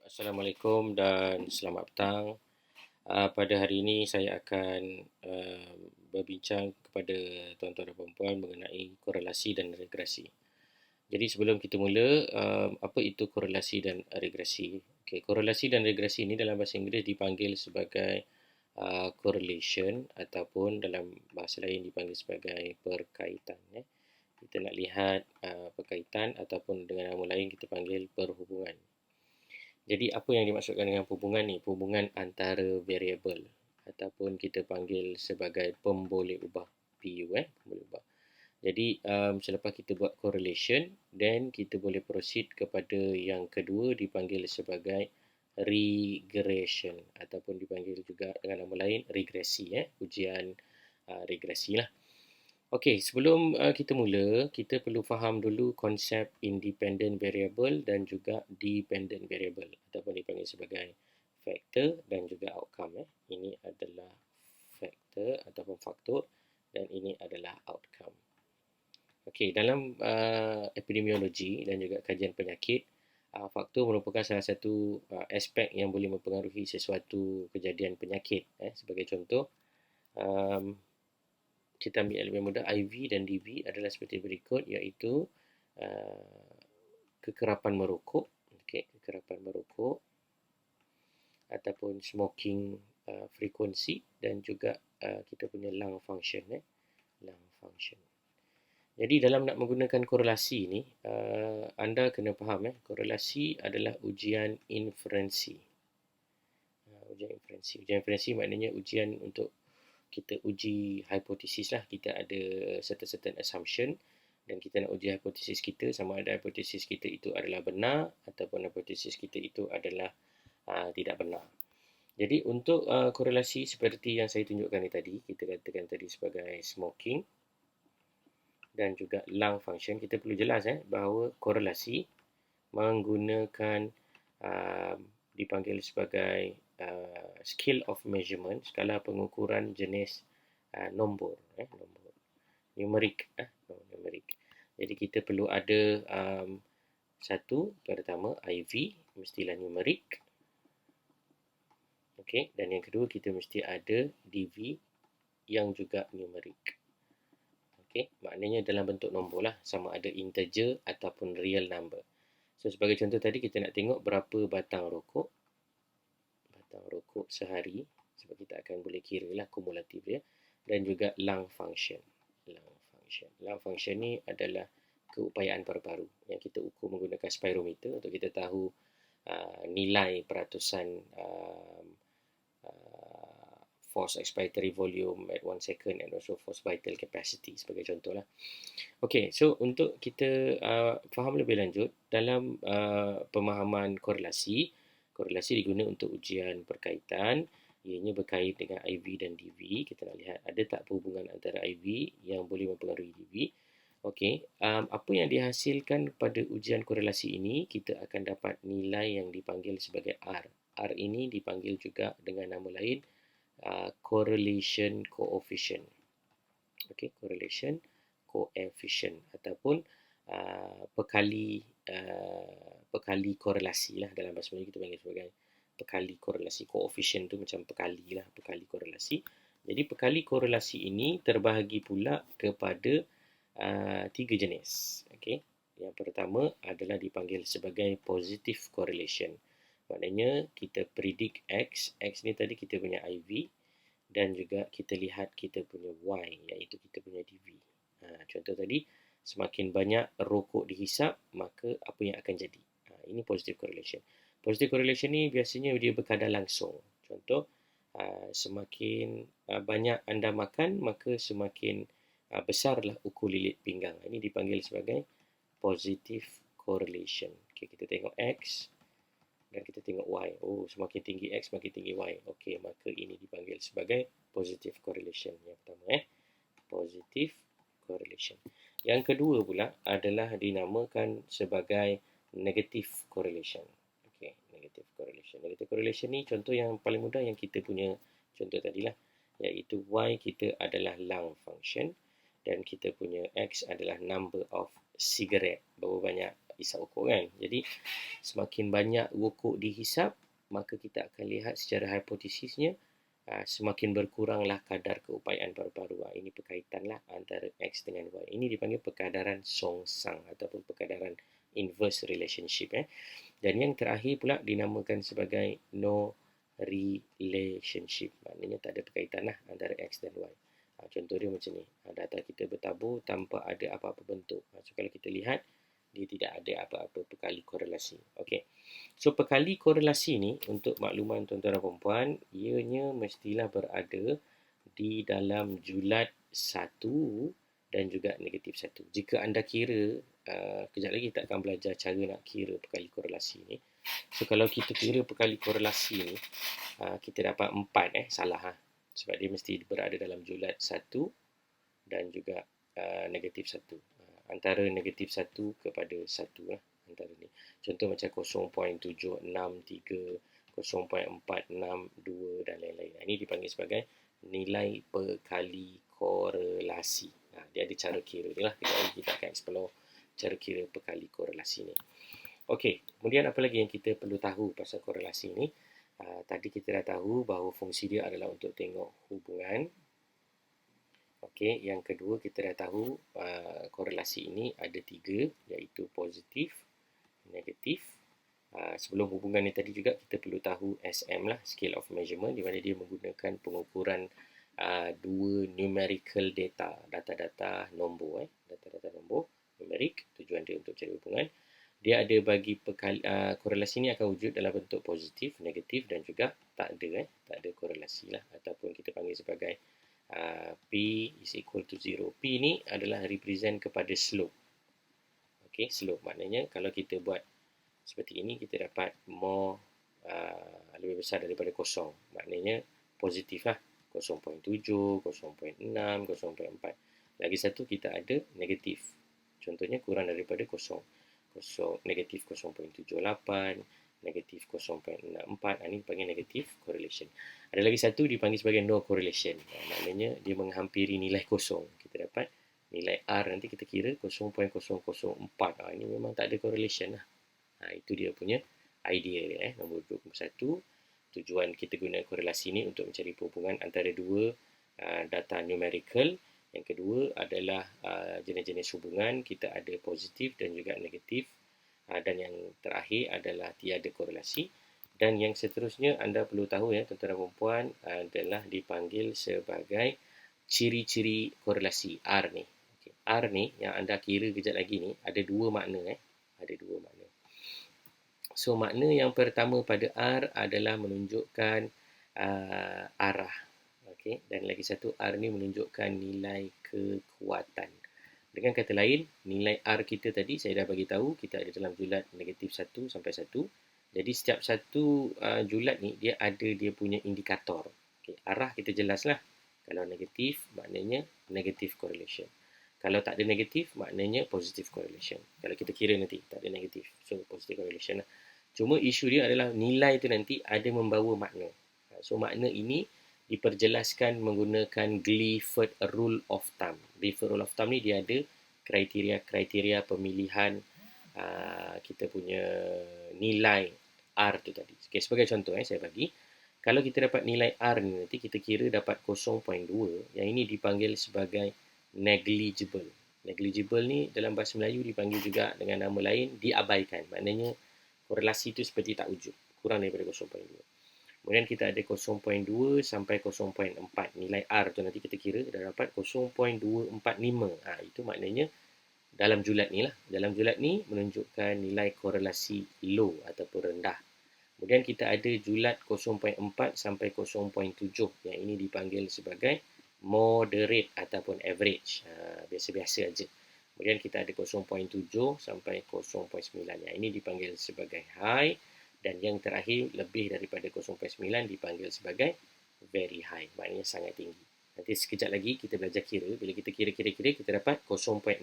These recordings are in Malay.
Assalamualaikum dan selamat petang. Pada hari ini saya akan berbincang kepada tuan-tuan dan puan-puan mengenai korelasi dan regresi. Jadi sebelum kita mula, apa itu korelasi dan regresi? Okay, korelasi dan regresi ini dalam bahasa Inggeris dipanggil sebagai correlation ataupun dalam bahasa lain dipanggil sebagai perkaitan. Kita nak lihat perkaitan ataupun dengan nama lain kita panggil perhubungan. Jadi apa yang dimaksudkan dengan hubungan ni? Hubungan antara variabel ataupun kita panggil sebagai pemboleh ubah PU pemboleh ubah. Jadi selepas kita buat correlation, then kita boleh proceed kepada yang kedua dipanggil sebagai regression ataupun dipanggil juga dengan nama lain regresi ujian regresi lah. Okey, sebelum kita mula, kita perlu faham dulu konsep independent variable dan juga dependent variable ataupun dipanggil sebagai factor dan juga outcome. Ini adalah factor ataupun faktor dan ini adalah outcome. Okey, dalam epidemiologi dan juga kajian penyakit, faktor merupakan salah satu aspek yang boleh mempengaruhi sesuatu kejadian penyakit. Sebagai contoh, kita ambil elemen mudah, IV dan DV adalah seperti berikut, iaitu kekerapan merokok, kekerapan merokok ataupun smoking frekuensi dan juga kita punya lung function. Lung function. Jadi dalam nak menggunakan korelasi ni, anda kena faham korelasi adalah ujian inferensi. Ujian inferensi maknanya ujian untuk kita uji hipotesis lah. Kita ada certain assumption dan kita nak uji hipotesis kita sama ada hipotesis kita itu adalah benar ataupun hipotesis kita itu adalah tidak benar. Jadi untuk korelasi seperti yang saya tunjukkan ni tadi, kita katakan tadi sebagai smoking dan juga lung function, kita perlu jelas bahawa korelasi menggunakan dipanggil sebagai scale of measurement, skala pengukuran jenis nombor, numerik. Jadi kita perlu ada satu, pertama IV mestilah numerik. Okey, dan yang kedua kita mesti ada DV yang juga numerik. Okey, maknanya dalam bentuk nombor lah, sama ada integer ataupun real number. So sebagai contoh tadi kita nak tengok berapa batang rokok sehari, sebab kita akan boleh kira lah kumulatif dia, dan juga lung function. Lung function ni adalah keupayaan paru-paru yang kita ukur menggunakan spirometer untuk kita tahu nilai peratusan force expiratory volume at 1 second and also force vital capacity sebagai contoh lah. Okey, so untuk kita faham lebih lanjut dalam pemahaman korelasi diguna untuk ujian perkaitan. Ianya berkait dengan IV dan DV. Kita nak lihat ada tak perhubungan antara IV yang boleh mempengaruhi DV. Okey, apa yang dihasilkan pada ujian korelasi ini, kita akan dapat nilai yang dipanggil sebagai R. R ini dipanggil juga dengan nama lain correlation coefficient. Okey, correlation coefficient ataupun pekali korelasi lah. Dalam bahasa Melayu kita panggil sebagai pekali korelasi. Coefficient tu macam pekali lah, pekali korelasi. Jadi pekali korelasi ini terbahagi pula kepada 3 jenis. Okey, yang pertama adalah dipanggil sebagai positive correlation. Maknanya kita predict X ni tadi kita punya IV dan juga kita lihat kita punya Y, iaitu kita punya DV. Contoh tadi, semakin banyak rokok dihisap, maka apa yang akan jadi? Ini positive correlation. Positive correlation ni biasanya dia berkadar langsung. Contoh, semakin banyak anda makan, maka semakin besarlah ukur lilit pinggang. Ini dipanggil sebagai positive correlation. Okay, kita tengok X dan kita tengok Y. Oh, semakin tinggi X, semakin tinggi Y. Okey, maka ini dipanggil sebagai positive correlation. Yang pertama, positive correlation. Yang kedua pula adalah dinamakan sebagai negative correlation. Okey, negative correlation. Negative correlation ni contoh yang paling mudah yang kita punya contoh tadilah, iaitu Y kita adalah lung function dan kita punya X adalah number of cigarette, berapa banyak hisap rokok kan. Jadi semakin banyak rokok dihisap, maka kita akan lihat secara hipotesisnya semakin berkuranglah kadar keupayaan paru-paru. Ini perkaitanlah antara X dengan Y. Ini dipanggil perkadaran songsang ataupun perkadaran inverse relationship. Dan yang terakhir pula dinamakan sebagai no relationship. Maknanya tak ada perkaitan lah antara X dan Y. Contoh dia macam ni. Data kita bertabur tanpa ada apa-apa bentuk. So kalau kita lihat, dia tidak ada apa-apa perkali korelasi. Okey. So perkali korelasi ni untuk makluman tuan-tuan dan puan-puan, ianya mestilah berada di dalam julat 1 dan juga negatif 1. Jika anda kira, kejap lagi kita akan belajar cara nak kira perkali korelasi ni. So kalau kita kira perkali korelasi ni, kita dapat 4 salah sebab dia mesti berada dalam julat 1 dan juga negatif 1. Antara negatif 1 kepada 1 antara ni. Contoh macam 0.763, 0.462 dan lain-lain. Ini dipanggil sebagai nilai perkali korelasi. Dia ada cara kira dia lah. Kita akan explore cara kira perkali korelasi ni. Okey, kemudian apa lagi yang kita perlu tahu pasal korelasi ni? Tadi kita dah tahu bahawa fungsi dia adalah untuk tengok hubungan. Okey, yang kedua kita dah tahu korelasi ini ada 3, iaitu positif, negatif. Sebelum hubungan ni tadi juga kita perlu tahu SM lah, scale of measurement, di mana dia menggunakan pengukuran 2 numerical data, data-data nombor, data-data nombor numerik, tujuan dia untuk cari hubungan. Dia ada bagi korelasi ni akan wujud dalam bentuk positif, negatif dan juga tak ada korelasi lah, ataupun kita panggil sebagai P is equal to 0. P ni adalah represent kepada slope. Okey, slope maknanya kalau kita buat seperti ini, kita dapat more lebih besar daripada kosong. Maknanya positif lah. 0.7, 0.6, 0.4. Lagi satu kita ada negatif. Contohnya kurang daripada kosong. Negatif 0.78, negatif 0.64. Ini dipanggil negatif correlation. Ada lagi satu dipanggil sebagai no correlation. Maknanya dia menghampiri nilai kosong. Kita dapat nilai R nanti kita kira 0.004. Ini memang tak ada correlation lah. Itu dia punya idea dia. Nombor 21. Tujuan kita guna korelasi ni untuk mencari hubungan antara dua data numerical. Yang kedua adalah jenis-jenis hubungan. Kita ada positif dan juga negatif. Dan yang terakhir adalah tiada korelasi. Dan yang seterusnya anda perlu tahu tuan-tuan dan puan adalah dipanggil sebagai ciri-ciri korelasi R ni. Okay. R ni yang anda kira kejap lagi ni ada dua makna. Ada dua makna. So makna yang pertama pada R adalah menunjukkan arah. Okay. Dan lagi satu R ni menunjukkan nilai kekuatan. Dengan kata lain, nilai R kita tadi saya dah bagi tahu kita ada dalam julat negatif 1 sampai 1. Jadi setiap satu julat ni dia ada dia punya indikator. Okay. Arah kita jelaslah. Kalau negatif maknanya negative correlation. Kalau tak ada negatif maknanya positive correlation. Kalau kita kira nanti tak ada negatif. So positive correlation lah. Cuma isu dia adalah nilai tu nanti ada membawa makna. So makna ini diperjelaskan menggunakan Clifford Rule of Thumb. Clifford Rule of Thumb ni dia ada kriteria-kriteria pemilihan kita punya nilai R tu tadi. Okay, sebagai contoh saya bagi. Kalau kita dapat nilai R ni nanti kita kira dapat 0.2. Yang ini dipanggil sebagai negligible. Negligible ni dalam bahasa Melayu dipanggil juga dengan nama lain diabaikan. Maknanya korelasi itu seperti tak wujud. Kurang daripada 0.2. Kemudian kita ada 0.2 sampai 0.4. Nilai R tu nanti kita kira dah dapat 0.245. Itu maknanya dalam julat ni lah. Dalam julat ni menunjukkan nilai korelasi low ataupun rendah. Kemudian kita ada julat 0.4 sampai 0.7. Yang ini dipanggil sebagai moderate ataupun average. Biasa-biasa aja. Kemudian kita ada 0.7 sampai 0.9. Yang ini dipanggil sebagai high. Dan yang terakhir lebih daripada 0.9 dipanggil sebagai very high. Maknanya sangat tinggi. Nanti sekejap lagi kita belajar kira. Bila kita kira-kira kita dapat 0.6.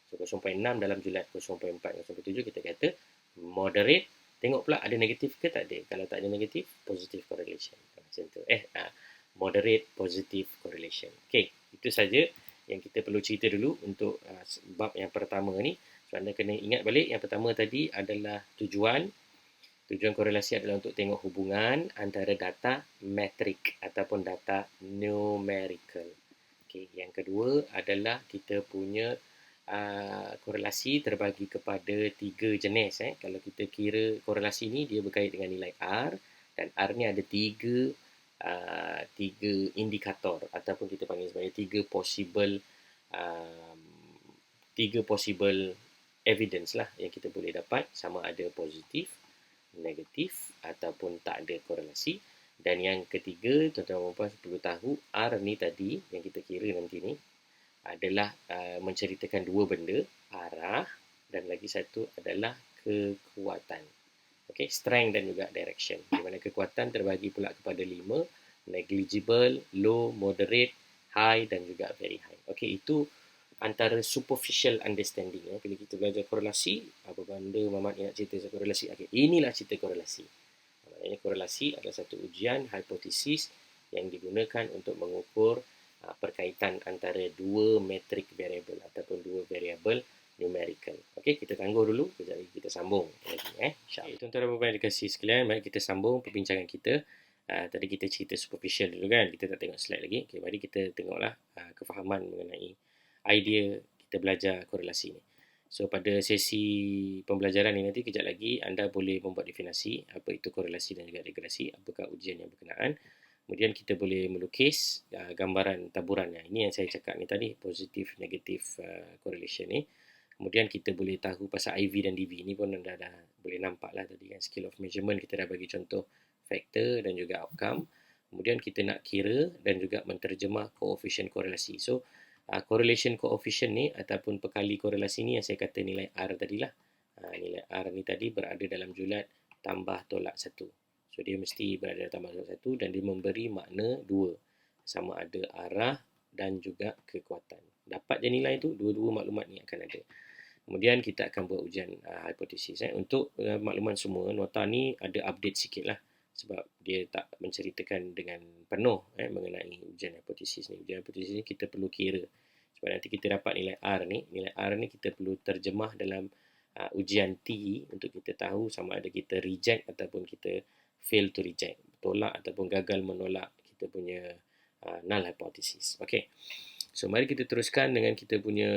So 0.6 dalam julat 0.4, 0.7 kita kata moderate. Tengok pula ada negatif ke tak ada. Kalau tak ada negatif, positive correlation. Macam tu. Moderate positive correlation. Okay, itu saja yang kita perlu cerita dulu untuk bab yang pertama ni. So, anda kena ingat balik yang pertama tadi adalah tujuan. Tujuan korelasi adalah untuk tengok hubungan antara data metrik ataupun data numerical. Okay. Yang kedua adalah kita punya korelasi terbagi kepada 3 jenis. Kalau kita kira korelasi ni dia berkait dengan nilai R, dan R ni ada tiga indikator ataupun kita panggil sebagai um, tiga possible evidence lah yang kita boleh dapat, sama ada positif, negatif ataupun tak ada korelasi. Dan yang ketiga, tuan-tuan dan puan perlu tahu, R ni tadi yang kita kira nanti ni adalah menceritakan dua benda, arah, dan lagi satu adalah kekuatan. Okay, strength dan juga direction. Di mana kekuatan terbagi pula kepada 5, negligible, low, moderate, high dan juga very high. Okay, itu antara superficial understanding. Bila kita belajar korelasi, apa benda Mamat nak cerita tentang korelasi? Okay, inilah cerita korelasi. Maknanya korelasi adalah satu ujian hipotesis yang digunakan untuk mengukur perkaitan antara dua metrik variable ataupun dua variable numerical. Okey, kita tangguh dulu, kejap lagi kita sambung lagi insya-Allah. Tuan-tuan dan puan-puan dikasihi sekalian, mari kita sambung perbincangan kita. Tadi kita cerita superficial dulu kan, kita tak tengok slide lagi. Okey, mari kita tengoklah kefahaman mengenai idea kita belajar korelasi ni. So pada sesi pembelajaran ni nanti kejap lagi anda boleh membuat definisi apa itu korelasi dan juga regresi, apakah ujian yang berkenaan. Kemudian kita boleh melukis gambaran taburan. Ini yang saya cakap ni tadi, positif, negatif correlation ni. Kemudian kita boleh tahu pasal IV dan DV ni pun anda dah boleh nampak lah tadi kan, scale of measurement kita dah bagi contoh factor dan juga outcome. Kemudian kita nak kira dan juga menterjemah koefisien korelasi. So correlation coefficient ni ataupun pekali korelasi ni yang saya kata nilai R tadilah. Nilai R ni tadi berada dalam julat tambah tolak 1. So dia mesti berada dalam tambah tolak 1 dan dia memberi makna 2. Sama ada arah dan juga kekuatan. Dapat je nilai tu, dua-dua maklumat ni akan ada. Kemudian kita akan buat ujian hipotesis. Untuk makluman semua, nota ni ada update sikit lah. Sebab dia tak menceritakan dengan penuh mengenai ujian hipotesis ni. Ujian hipotesis ni kita perlu kira. Sebab nanti kita dapat nilai R ni. Nilai R ni kita perlu terjemah dalam ujian T untuk kita tahu sama ada kita reject ataupun kita fail to reject. Tolak ataupun gagal menolak kita punya null hypothesis. Okay. So, mari kita teruskan dengan kita punya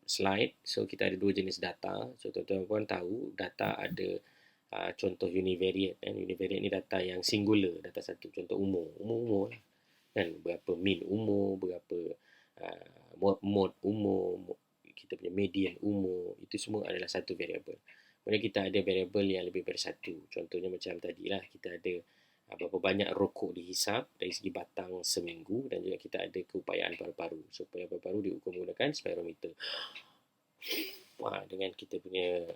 slide. So, kita ada dua jenis data. So, tuan-tuan tahu data ada contoh univariate. Univariate ni data yang singular, data satu. Contoh umur. Umur lah. Kan? Berapa min umur, berapa mod umur, kita punya median umur. Itu semua adalah satu variable. Kemudian kita ada variable yang lebih dari satu. Contohnya macam tadilah, kita ada berapa banyak rokok dihisap dari segi batang seminggu, dan juga kita ada keupayaan paru-paru. So, upayaan paru-paru diukur menggunakan spirometer. Dengan kita punya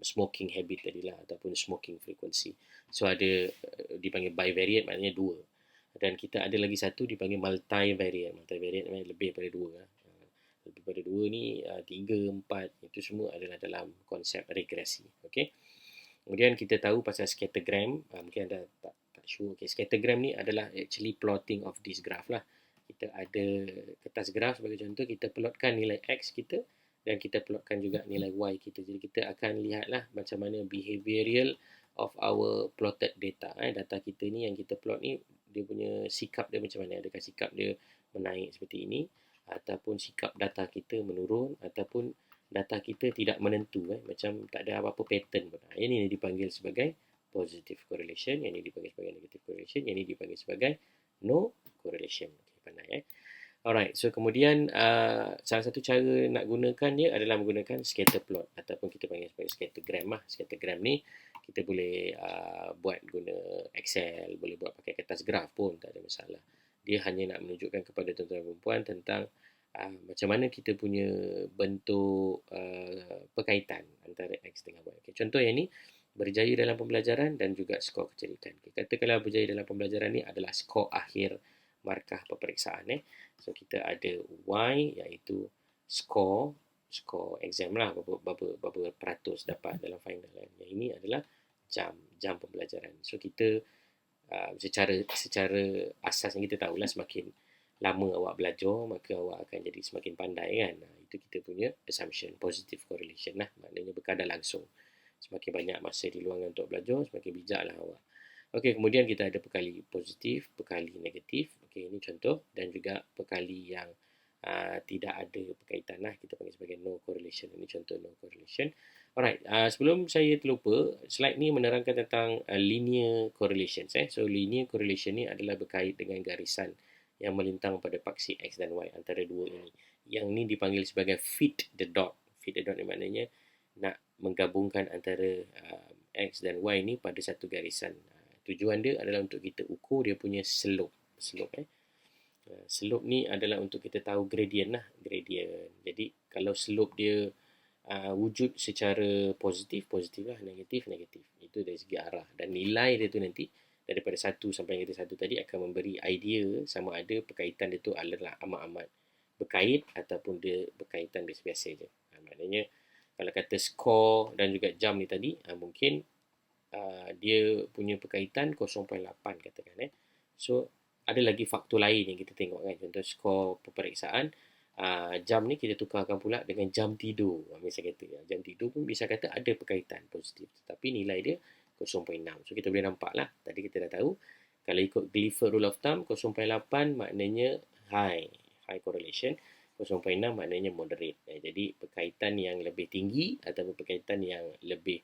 smoking habit tadilah ataupun smoking frequency. So, ada dipanggil bivariate, maknanya 2. Dan kita ada lagi satu dipanggil multivariate. Multivariate maknanya lebih daripada 2. Lebih daripada 2 ni 3, 4, itu semua adalah dalam konsep regresi. Okey. Kemudian kita tahu pasal scattergram. Mungkin anda tak sure. Okay, scattergram ni adalah actually plotting of this graph lah. Kita ada kertas graph sebagai contoh, kita plotkan nilai X kita dan kita plotkan juga nilai Y kita. Jadi kita akan lihatlah macam mana behavioral of our plotted data. Data kita ni yang kita plot ni, dia punya sikap dia macam mana. Adakah sikap dia menaik seperti ini, ataupun sikap data kita menurun, ataupun data kita tidak menentu, macam tak ada apa-apa pattern pun. Ini dipanggil sebagai positive correlation, yang ini dipanggil sebagai negative correlation, yang ini dipanggil sebagai no correlation. Okay, pandai Alright, so kemudian salah satu cara nak gunakan dia adalah menggunakan scatter plot ataupun kita panggil sebagai scattergram lah. Scattergram ni kita boleh buat guna Excel, boleh buat pakai kertas graf pun, tak ada masalah. Dia hanya nak menunjukkan kepada tuan-tuan dan puan tentang macam mana kita punya bentuk perkaitan antara X dengan Y. Okay, contoh yang ni, berjaya dalam pembelajaran dan juga skor keceritaan. Okay, katakanlah berjaya dalam pembelajaran ni adalah skor akhir markah peperiksaan. So kita ada Y iaitu skor exam lah, berapa peratus dapat dalam final. Yang ini adalah jam pembelajaran. So kita secara asas yang kita tahulah, semakin lama awak belajar, maka awak akan jadi semakin pandai kan. Itu kita punya assumption, positive correlation lah. Maknanya berkadar langsung. Semakin banyak masa diluangkan untuk belajar, semakin bijaklah awak. Okey, kemudian kita ada perkali positif, perkali negatif. Okey, ini contoh. Dan juga perkali yang tidak ada berkaitan lah. Kita panggil sebagai no correlation. Ini contoh no correlation. Alright, sebelum saya terlupa, slide ni menerangkan tentang linear correlation. So, linear correlation ni adalah berkait dengan garisan yang melintang pada paksi X dan Y antara dua ini. Yang ni dipanggil sebagai fit the dot. Fit the dot ni maknanya nak menggabungkan antara X dan Y ni pada satu garisan. Tujuan dia adalah untuk kita ukur dia punya slope. Slope ni adalah untuk kita tahu gradient lah. Gradient. Jadi, kalau slope dia wujud secara positif lah, negatif. Itu dari segi arah. Dan nilai dia tu nanti daripada 1 sampai negatif 1 tadi akan memberi idea sama ada perkaitan dia tu adalah amat-amat berkait ataupun dia berkaitan biasa-biasa je. Maknanya kalau kata skor dan juga jam ni tadi, mungkin dia punya perkaitan 0.8 katakan. So, ada lagi faktor lain yang kita tengok kan. Contoh skor peperiksaan, jam ni kita tukarkan pula dengan jam tidur. Misalnya kata, jam tidur pun bisa kata ada perkaitan positif. Tapi nilai dia 0.6. So, kita boleh nampak lah. Tadi kita dah tahu, kalau ikut Clifford Rule of Thumb, 0.8 maknanya high correlation. 0.6 maknanya moderate. Jadi, perkaitan yang lebih tinggi ataupun perkaitan yang lebih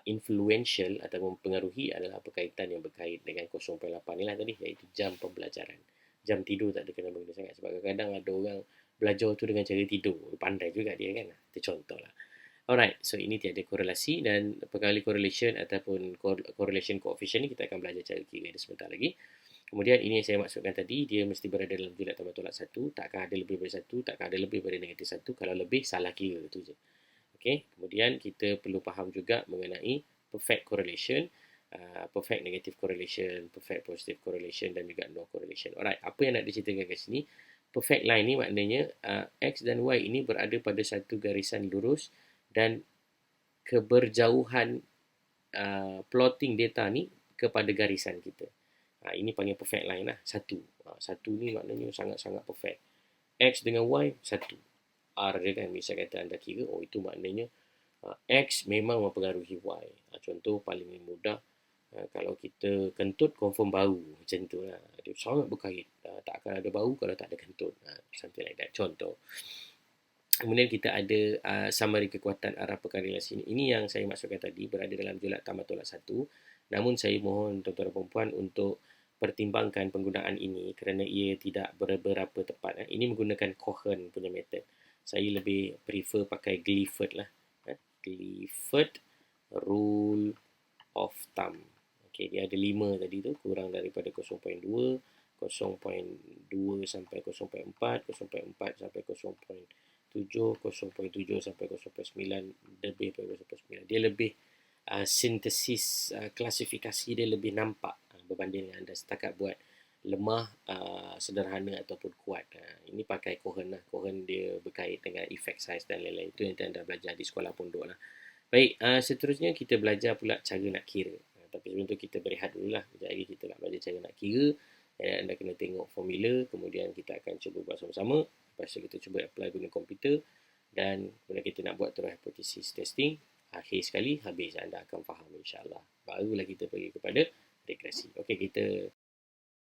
influential atau mempengaruhi adalah perkaitan yang berkait dengan 0.8 ni lah tadi, iaitu jam pembelajaran. Jam tidur tak ada kena mengena sangat sebab kadang-kadang ada orang belajar tu dengan cara tidur. Pandai juga dia kan. Itu contoh lah. Alright, so ini tiada korelasi dan perkali correlation ataupun correlation coefficient ni kita akan belajar cara kira dia sebentar lagi. Kemudian ini yang saya maksudkan tadi, dia mesti berada dalam jilat tambah tolak 1, takkan ada lebih daripada 1, takkan ada lebih daripada negatif 1. Kalau lebih, salah kira tu je. Okay. Kemudian kita perlu faham juga mengenai perfect correlation, perfect negative correlation, perfect positive correlation dan juga no correlation. Alright, apa yang nak diceritakan kat sini? Perfect line ni maknanya X dan Y ini berada pada satu garisan lurus dan keberjauhan plotting data ni kepada garisan kita. Ini panggil perfect line lah. Satu ni maknanya sangat-sangat perfect. X dengan Y, satu. R dia kan, bisa kata anda kira, itu maknanya X memang mempengaruhi Y. Contoh paling mudah, kalau kita kentut confirm bau, macam tu lah. Dia sangat berkait. Tak akan ada bau kalau tak ada kentut. Something like that. Contoh. Kemudian kita ada summary kekuatan arah korelasi ini. Ini yang saya maksudkan tadi, berada dalam julat tambah tolak 1. Namun saya mohon tuan-tuan dan puan untuk pertimbangkan penggunaan ini kerana ia tidak berapa tepat. Ini menggunakan Cohen punya method. Saya lebih prefer pakai Clifford lah. Clifford Rule of Thumb. Okay, dia ada 5 tadi tu, kurang daripada 0.2, 0.2 sampai 0.4, 0.4 sampai 0.7, 0.7 sampai 0.9, lebih daripada 0.9. Dia lebih sintesis, klasifikasi dia lebih nampak berbanding dengan anda setakat buat lemah, sederhana ataupun kuat. Ini pakai Cohen lah. Cohen dia berkait dengan effect size dan lain-lain. Itu yang anda belajar di sekolah pondok lah. Baik, seterusnya kita belajar pula cara nak kira. Tapi sebelum tu kita berehat dulu lah. Jadi kita nak belajar cara nak kira. Anda kena tengok formula. Kemudian kita akan cuba buat sama-sama. Lepas tu kita cuba apply guna komputer. Dan kemudian kita nak buat terus hypothesis testing. Akhir sekali habis anda akan faham insyaAllah. Barulah kita pergi kepada regresi. Okey, kita